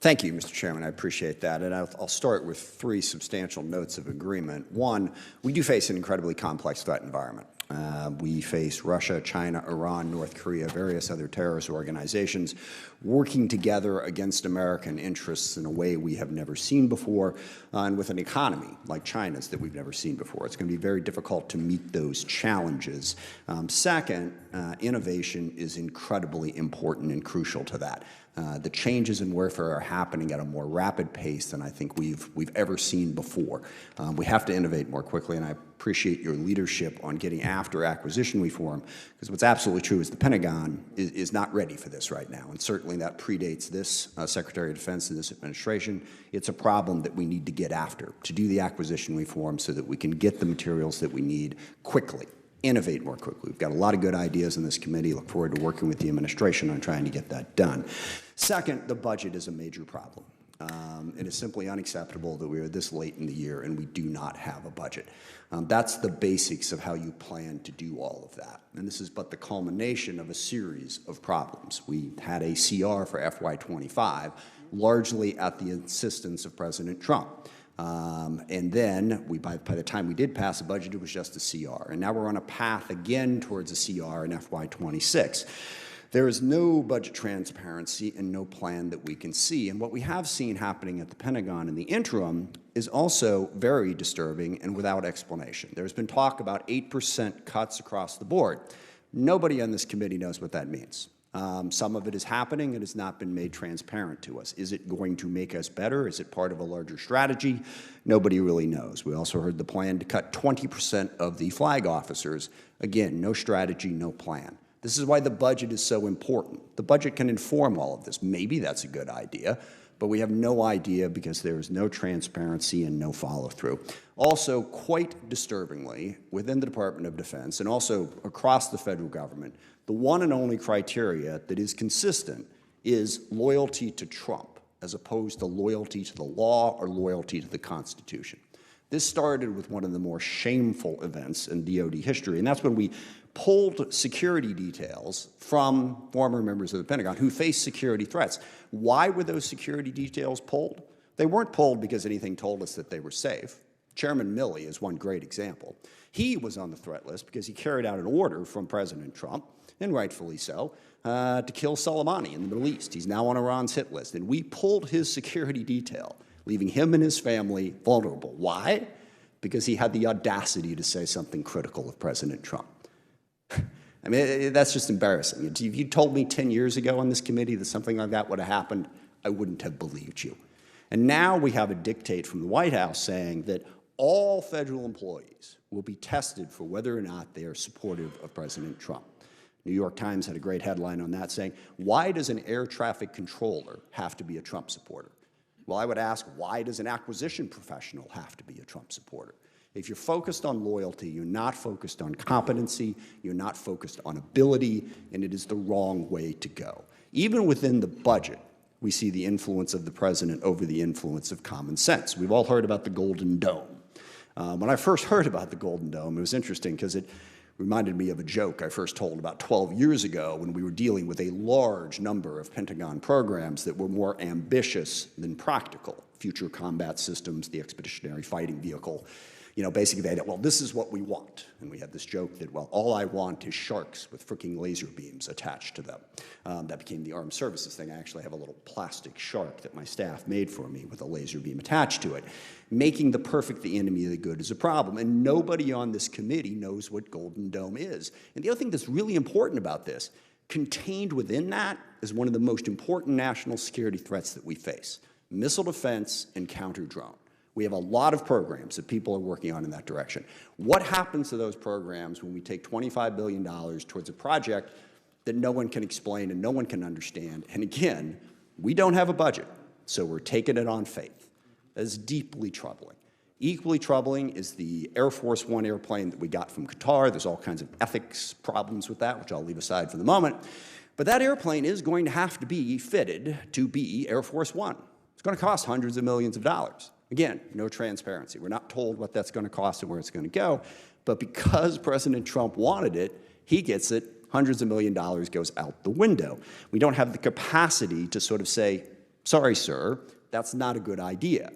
Thank you, Mr. Chairman. I appreciate that. And I'll start with three substantial notes of agreement. One, we do face an incredibly complex threat environment. We face Russia, China, Iran, North Korea, various other terrorist organizations working together against American interests in a way we have never seen before, and with an economy like China's that we've never seen before. It's going to be very difficult to meet those challenges. Second, innovation is incredibly important and crucial to that. The changes in warfare are happening at a more rapid pace than I think we've ever seen before. We have to innovate more quickly, and I appreciate your leadership on getting after acquisition reform, because what's absolutely true is the Pentagon is not ready for this right now, and certainly that predates this Secretary of Defense and this administration. It's a problem that we need to get after, to do the acquisition reform so that we can get the materials that we need quickly. Innovate more quickly. We've got a lot of good ideas in this committee. Look forward to working with the administration on trying to get that done. Second, the budget is a major problem. It is simply unacceptable that we are this late in the year and we do not have a budget. That's the basics of how you plan to do all of that. And this is but the culmination of a series of problems. We had a CR for FY25, largely at the insistence of President Trump. And then, by the time we did pass a budget, it was just a CR. And now we're on a path again towards a CR in FY26. There is no budget transparency and no plan that we can see. And what we have seen happening at the Pentagon in the interim is also very disturbing and without explanation. There's been talk about 8% cuts across the board. Nobody on this committee knows what that means. Some of it is happening and has not been made transparent to us. Is it going to make us better? Is it part of a larger strategy? Nobody really knows. We also heard the plan to cut 20% of the flag officers. Again, no strategy, no plan. This is why the budget is so important. The budget can inform all of this. Maybe that's a good idea, but we have no idea because there is no transparency and no follow-through. Also, quite disturbingly, within the Department of Defense and also across the federal government, the one and only criteria that is consistent is loyalty to Trump, as opposed to loyalty to the law or loyalty to the Constitution. This started with one of the more shameful events in DoD history, and that's when we pulled security details from former members of the Pentagon who faced security threats. Why were those security details pulled? They weren't pulled because anything told us that they were safe. Chairman Milley is one great example. He was on the threat list because he carried out an order from President Trump, and rightfully so, to kill Soleimani in the Middle East. He's now on Iran's hit list, and we pulled his security detail, leaving him and his family vulnerable. Why? Because he had the audacity to say something critical of President Trump. I mean, that's just embarrassing. If you told me 10 years ago on this committee that something like that would have happened, I wouldn't have believed you. And now we have a dictate from the White House saying that all federal employees will be tested for whether or not they are supportive of President Trump. New York Times had a great headline on that saying, why does an air traffic controller have to be a Trump supporter? Well, I would ask, why does an acquisition professional have to be a Trump supporter? If you're focused on loyalty, you're not focused on competency, you're not focused on ability, and it is the wrong way to go. Even within the budget, we see the influence of the president over the influence of common sense. We've all heard about the Golden Dome. When I first heard about the Golden Dome, it was interesting because it reminded me of a joke I first told about 12 years ago when we were dealing with a large number of Pentagon programs that were more ambitious than practical. Future combat systems, the expeditionary fighting vehicle. You know, basically they had, well, this is what we want. And we had this joke that, well, all I want is sharks with freaking laser beams attached to them. That became the armed services thing. I actually have a little plastic shark that my staff made for me with a laser beam attached to it. Making the perfect the enemy of the good is a problem. And nobody on this committee knows what Golden Dome is. And the other thing that's really important about this, contained within that is one of the most important national security threats that we face, missile defense and counter-drone. We have a lot of programs that people are working on in that direction. What happens to those programs when we take $25 billion towards a project that no one can explain and no one can understand? And again, we don't have a budget, so we're taking it on faith. That is deeply troubling. Equally troubling is the Air Force One airplane that we got from Qatar. There's all kinds of ethics problems with that, which I'll leave aside for the moment. But that airplane is going to have to be fitted to be Air Force One. It's going to cost hundreds of millions of dollars. Again, no transparency. We're not told what that's going to cost and where it's going to go. But because President Trump wanted it, he gets it. Hundreds of millions of dollars goes out the window. We don't have the capacity to sort of say, Sorry, sir, that's not a good idea.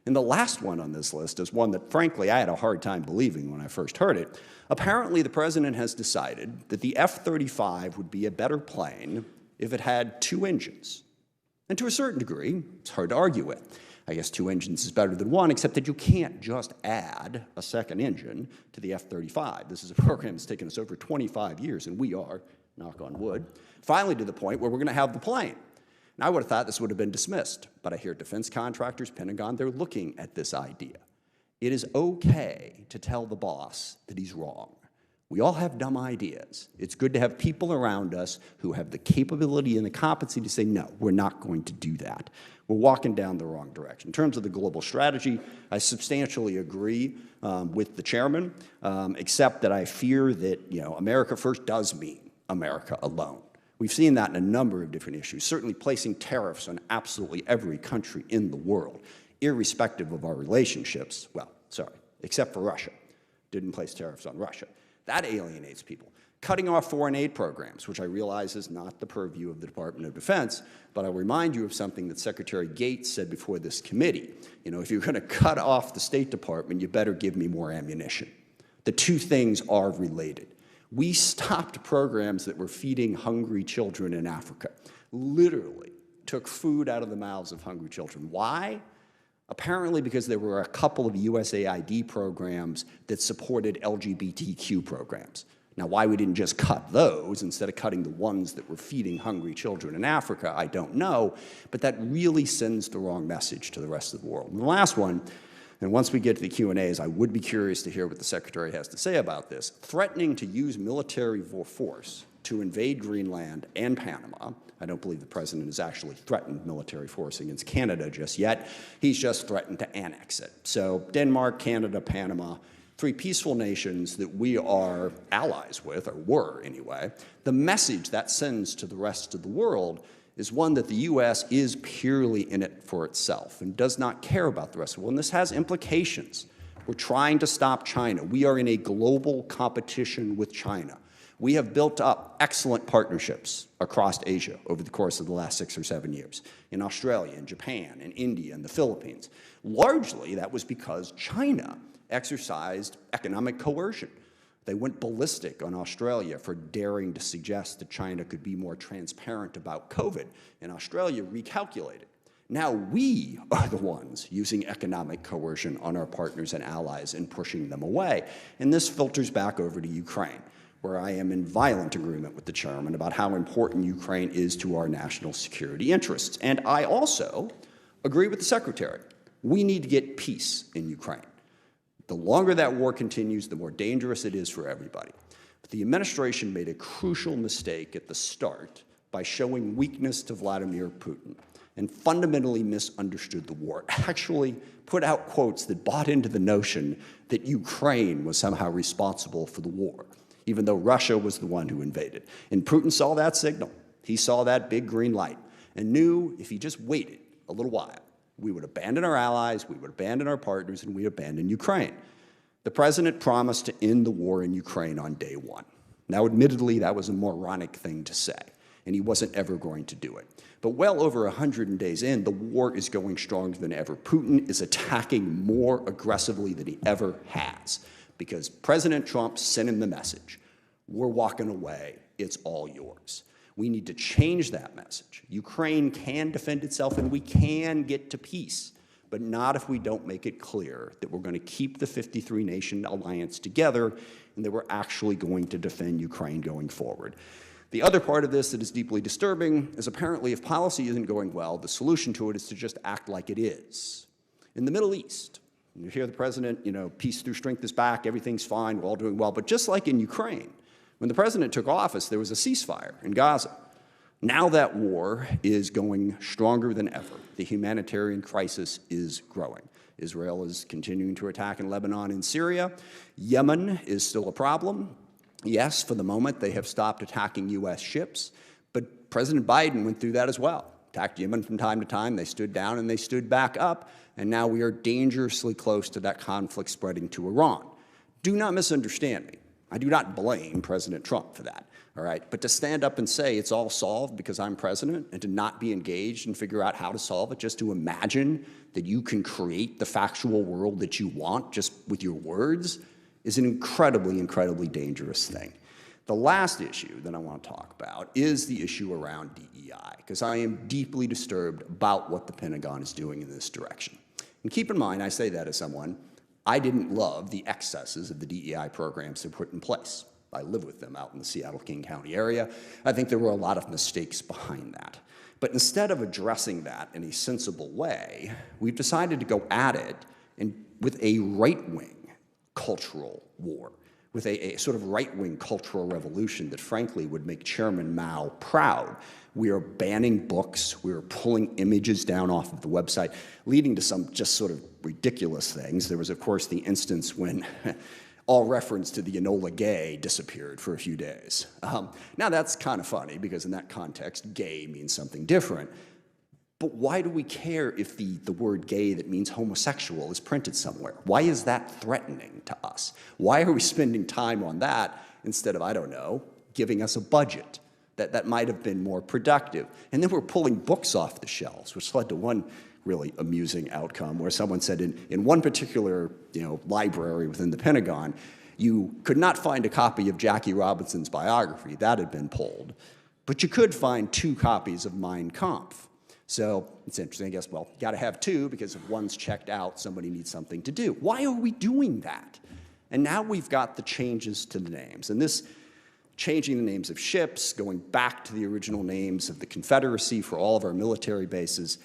And the last one on this list is one that, frankly, I had a hard time believing when I first heard it. Apparently, the president has decided that the F-35 would be a better plane if it had 2 engines. And to a certain degree, it's hard to argue with. I guess 2 engines is better than 1, except that you can't just add a second engine to the F-35. This is a program that's taken us over 25 years, and we are, knock on wood, finally to the point where we're going to have the plane. And I would have thought this would have been dismissed, but I hear defense contractors, Pentagon, they're looking at this idea. It is okay to tell the boss that he's wrong. We all have dumb ideas. It's good to have people around us who have the capability and the competency to say, no, we're not going to do that. We're walking down the wrong direction. In terms of the global strategy, I substantially agree with the chairman, except that I fear that, America first does mean America alone. We've seen that in a number of different issues, certainly placing tariffs on absolutely every country in the world, irrespective of our relationships. Well, sorry, except for Russia. Didn't place tariffs on Russia. That alienates people. Cutting off foreign aid programs, which I realize is not the purview of the Department of Defense, but I'll remind you of something that Secretary Gates said before this committee. If you're going to cut off the State Department, you better give me more ammunition. The two things are related. We stopped programs that were feeding hungry children in Africa, literally took food out of the mouths of hungry children. Why? Apparently because there were a couple of USAID programs that supported LGBTQ programs. Now, why we didn't just cut those instead of cutting the ones that were feeding hungry children in Africa, I don't know, but that really sends the wrong message to the rest of the world. And the last one, and once we get to the Q&As, I would be curious to hear what the Secretary has to say about this. Threatening to use military force to invade Greenland and Panama. I don't believe the president has actually threatened military force against Canada just yet. He's just threatened to annex it. So Denmark, Canada, Panama, 3 peaceful nations that we are allies with, or were anyway. The message that sends to the rest of the world is one that the U.S. is purely in it for itself and does not care about the rest of the world. And this has implications. We're trying to stop China. We are in a global competition with China. We have built up excellent partnerships across Asia over the course of the last 6 or 7 years, in Australia, in Japan, in India, and the Philippines. Largely, that was because China exercised economic coercion. They went ballistic on Australia for daring to suggest that China could be more transparent about COVID, and Australia recalculated. Now we are the ones using economic coercion on our partners and allies and pushing them away. And this filters back over to Ukraine, where I am in violent agreement with the chairman about how important Ukraine is to our national security interests. And I also agree with the secretary. We need to get peace in Ukraine. The longer that war continues, the more dangerous it is for everybody. But the administration made a crucial mistake at the start by showing weakness to Vladimir Putin and fundamentally misunderstood the war. Actually put out quotes that bought into the notion that Ukraine was somehow responsible for the war, even though Russia was the one who invaded. And Putin saw that signal. He saw that big green light and knew if he just waited a little while, we would abandon our allies, we would abandon our partners, and we'd abandon Ukraine. The president promised to end the war in Ukraine on day 1. Now, admittedly, that was a moronic thing to say, and he wasn't ever going to do it. But well over 100 days in, the war is going stronger than ever. Putin is attacking more aggressively than he ever has, because President Trump sent him the message, we're walking away, it's all yours. We need to change that message. Ukraine can defend itself and we can get to peace, but not if we don't make it clear that we're going to keep the 53-nation alliance together and that we're actually going to defend Ukraine going forward. The other part of this that is deeply disturbing is apparently if policy isn't going well, the solution to it is to just act like it is. In the Middle East, you hear the president, peace through strength is back, everything's fine, we're all doing well, but just like in Ukraine, when the president took office, there was a ceasefire in Gaza. Now that war is going stronger than ever. The humanitarian crisis is growing. Israel is continuing to attack in Lebanon and Syria. Yemen is still a problem. Yes, for the moment, they have stopped attacking U.S. ships, but President Biden went through that as well. Attacked Yemen from time to time. They stood down and they stood back up, and now we are dangerously close to that conflict spreading to Iran. Do not misunderstand me. I do not blame President Trump for that, all right? But to stand up and say it's all solved because I'm president and to not be engaged and figure out how to solve it, just to imagine that you can create the factual world that you want just with your words is an incredibly, incredibly dangerous thing. The last issue that I want to talk about is the issue around DEI, because I am deeply disturbed about what the Pentagon is doing in this direction. And keep in mind, I say that as someone, I didn't love the excesses of the DEI programs they put in place. I live with them out in the Seattle-King County area. I think there were a lot of mistakes behind that. But instead of addressing that in a sensible way, we've decided to go at it with a right-wing cultural war, with a sort of right-wing cultural revolution that frankly would make Chairman Mao proud. We are banning books, we are pulling images down off of the website, leading to some just sort of ridiculous things. There was, of course, the instance when all reference to the Enola Gay disappeared for a few days. Now that's kind of funny because in that context, gay means something different. But why do we care if the word gay that means homosexual is printed somewhere? Why is that threatening to us? Why are we spending time on that instead of, I don't know, giving us a budget that might have been more productive? And then we're pulling books off the shelves, which led to one really amusing outcome where someone said in one particular library within the Pentagon, you could not find a copy of Jackie Robinson's biography. That had been pulled. But you could find 2 copies of Mein Kampf. So it's interesting, I guess, well, you got to have 2 because if one's checked out, somebody needs something to do. Why are we doing that? And now we've got the changes to the names. And this changing the names of ships, going back to the original names of the Confederacy for all of our military bases,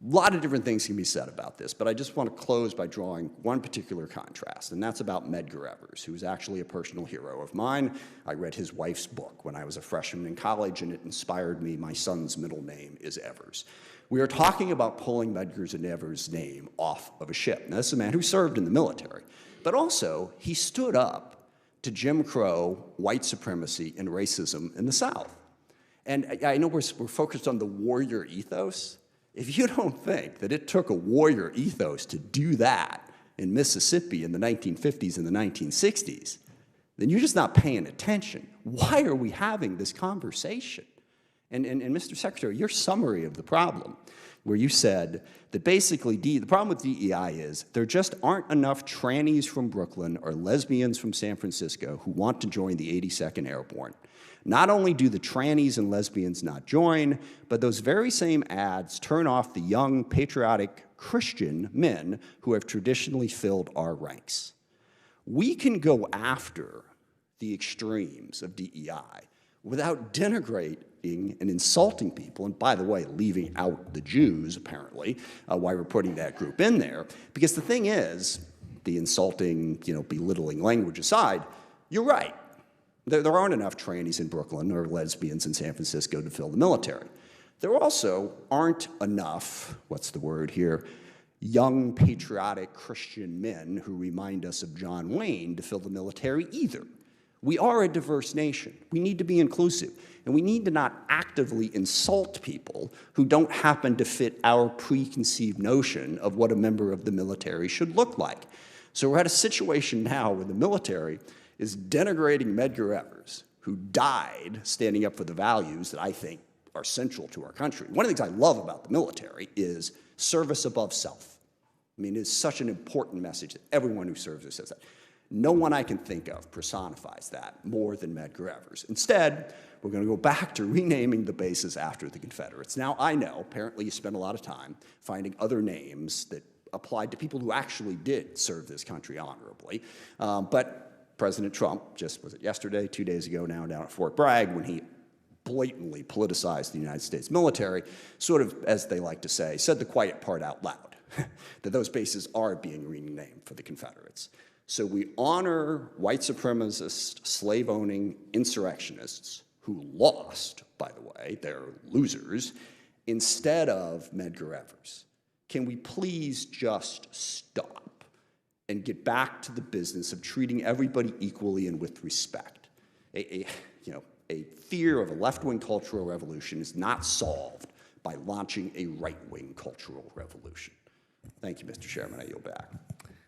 a lot of different things can be said about this, but I just want to close by drawing one particular contrast, and that's about Medgar Evers, who is actually a personal hero of mine. I read his wife's book when I was a freshman in college, and it inspired me. My son's middle name is Evers. We are talking about pulling Medgar Evers' name off of a ship. Now, this is a man who served in the military, but also he stood up to Jim Crow, white supremacy, and racism in the South. And I know we're focused on the warrior ethos. If you don't think that it took a warrior ethos to do that in Mississippi in the 1950s and the 1960s, then you're just not paying attention. Why are we having this conversation? And Mr. Secretary, your summary of the problem, where you said that basically the problem with DEI is there just aren't enough trannies from Brooklyn or lesbians from San Francisco who want to join the 82nd Airborne. Not only do the trannies and lesbians not join, but those very same ads turn off the young, patriotic Christian men who have traditionally filled our ranks. We can go after the extremes of DEI without denigrating and insulting people, and by the way, leaving out the Jews, apparently, why we're putting that group in there. Because the thing is, the insulting, belittling language aside, you're right. There aren't enough trannies in Brooklyn or lesbians in San Francisco to fill the military. There also aren't enough, what's the word here, young, patriotic Christian men who remind us of John Wayne to fill the military either. We are a diverse nation. We need to be inclusive. And we need to not actively insult people who don't happen to fit our preconceived notion of what a member of the military should look like. So we're at a situation now where the military is denigrating Medgar Evers, who died standing up for the values that I think are central to our country. One of the things I love about the military is service above self. I mean, it's such an important message that everyone who serves there says that. No one I can think of personifies that more than Medgar Evers. Instead, we're going to go back to renaming the bases after the Confederates. Now, I know, apparently you spent a lot of time finding other names that applied to people who actually did serve this country honorably, but President Trump, just was it yesterday, 2 days ago now, down at Fort Bragg, when he blatantly politicized the United States military, sort of, as they like to say, said the quiet part out loud, that those bases are being renamed for the Confederates. So we honor white supremacist, slave-owning insurrectionists who lost, by the way, they're losers, instead of Medgar Evers. Can we please just stop and get back to the business of treating everybody equally and with respect? A fear of a left-wing cultural revolution is not solved by launching a right-wing cultural revolution. Thank you, Mr. Chairman. I yield back.